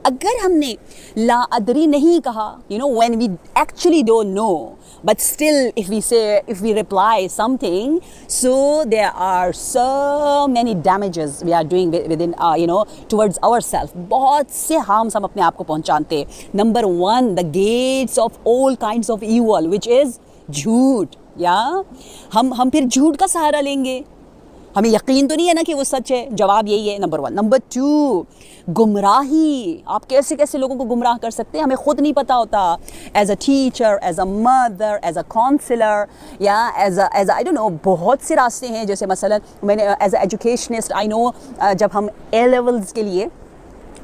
अगर हमने ला अदरी नहीं कहा, you know, when we actually don't know, but still if we reply something, so there are so many damages we are doing with in you know towards our self. बहुत से harms हम अपने आप को पहुंचाते। Number 1, the gates of all kinds of evil which is झूठ। या हम फिर झूठ का सहारा लेंगे, हमें यकीन तो नहीं है ना कि वो सच है। जवाब यही है, नंबर 1। नंबर 2, गुमराही। आप कैसे कैसे लोगों को गुमराह कर सकते हैं, हमें खुद नहीं पता होता। As a teacher, as a mother, as a counsellor, या एज आई डोंट नो, बहुत से रास्ते हैं। जैसे मसलन मैंने as a educationist I know, जब हम ए लेवल्स के लिए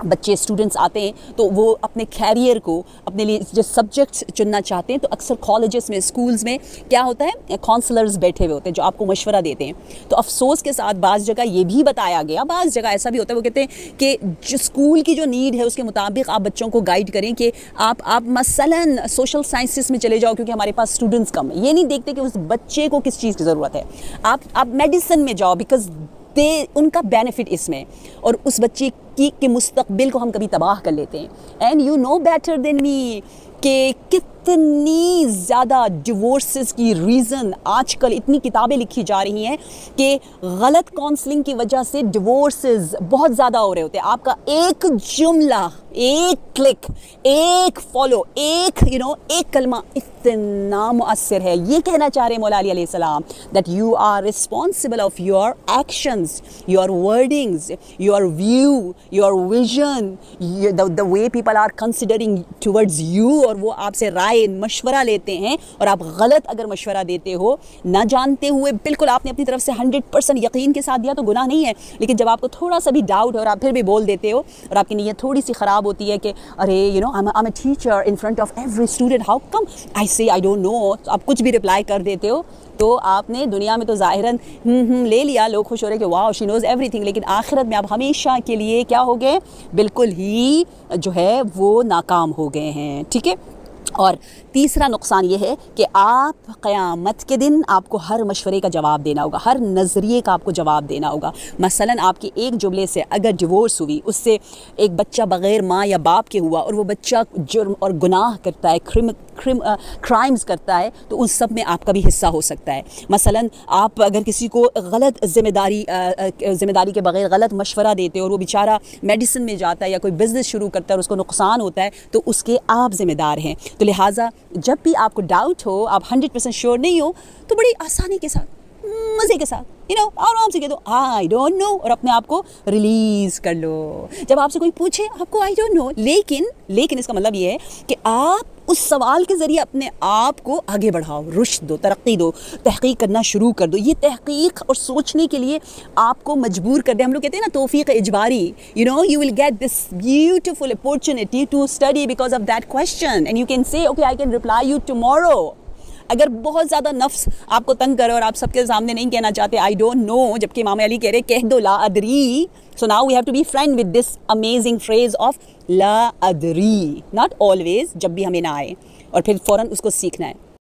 बच्चे स्टूडेंट्स आते हैं तो वो अपने कैरियर को, अपने लिए जो सब्जेक्ट्स चुनना चाहते हैं, तो अक्सर कॉलेजेस में, स्कूल्स में क्या होता है, काउंसलर्स बैठे हुए होते हैं जो आपको मशवरा देते हैं। तो अफसोस के साथ बाज़ जगह ये भी बताया गया, बाज़ जगह ऐसा भी होता है, वो कहते हैं कि जो स्कूल की जो नीड है उसके मुताबिक आप बच्चों को गाइड करें कि आप मसलन सोशल साइंसेस में चले जाओ क्योंकि हमारे पास स्टूडेंट्स कम है। ये नहीं देखते कि उस बच्चे को किस चीज़ की ज़रूरत है। आप मेडिसिन में जाओ बिकॉज उनका बेनिफिट इसमें, और उस बच्चे के मुस्तकबिल को हम कभी तबाह कर लेते हैं। And you know better than me कि कितनी ज़्यादा डिवोर्सेस की रीज़न आजकल, इतनी किताबें लिखी जा रही हैं कि गलत काउंसलिंग की वजह से डिवोर्सेस बहुत ज़्यादा हो रहे होते हैं। आपका एक जुमला, एक क्लिक, एक फॉलो, एक एक कलमा इतना मुअस्सिर है। ये कहना चाह रहे हैं मौला अली अलैहिस्सलाम that you are responsible of your actions, your wordings, your view, your vision, the way people are considering towards you. और वो आपसे राय, मशवरा लेते हैं, और आप गलत अगर मशवरा देते हो ना जानते हुए, बिल्कुल आपने अपनी तरफ से 100% यकीन के साथ दिया तो गुनाह नहीं है, लेकिन जब आपको थोड़ा सा भी डाउट है और आप फिर भी बोल देते हो और आपकी नीयत थोड़ी सी ख़राब होती है कि अरे I am a teacher in front of every student, how come I say I don't no, तो आप कुछ भी रिप्लाई कर देते हो, तो आपने दुनिया में तो ज़ाहिरन ले लिया, लोग खुश हो रहे कि वाह शी नोज़ एवरीथिंग, लेकिन आखिरत में आप हमेशा के लिए क्या हो गए, बिल्कुल ही जो है वो नाकाम हो गए हैं। ठीक है। और तीसरा नुकसान ये है कि आप क़यामत के दिन आपको हर मशवरे का जवाब देना होगा, हर नज़रिए का आपको जवाब देना होगा। मसलन आपके एक जुमले से अगर डिवोर्स हुई, उससे एक बच्चा बग़ैर माँ या बाप के हुआ और वो बच्चा जुर्म और गुनाह करता है, क्राइम्स करता है, तो उन सब में आपका भी हिस्सा हो सकता है। मसलन आप अगर किसी को गलत ज़िम्मेदारी के बग़ैर गलत मशवरा देते हो और वो बेचारा मेडिसिन में जाता है या कोई बिज़नेस शुरू करता है और उसको नुकसान होता है, तो उसके आप ज़िम्मेदार हैं। तो लिहाजा जब भी आपको डाउट हो, आप 100% श्योर नहीं हो, तो बड़ी आसानी के साथ, मज़े के साथ आराम से कह दो आई डोंट नो, और अपने आप को रिलीज़ कर लो। जब आपसे कोई पूछे आपको आई डोंट नो, लेकिन इसका मतलब ये है कि आप उस सवाल के ज़रिए अपने आप को आगे बढ़ाओ, रुश्द दो, तरक्की दो, तहक़ीक़ करना शुरू कर दो। ये तहक़ीक़ और सोचने के लिए आपको मजबूर कर दे। हम लोग कहते हैं ना तौफ़ीक़ इजबारी, you will get this beautiful opportunity to study because of that question and you can say okay I can reply you tomorrow. अगर बहुत ज़्यादा नफ्स आपको तंग करे और आप सबके सामने नहीं कहना चाहते आई डोंट नो, जबकि इमाम अली कह रहे कह दो ला अदरी, so now we have to be friend with this amazing phrase of ला अदरी, नॉट ऑलवेज, जब भी हमें ना आए, और फिर फ़ौरन उसको सीखना है।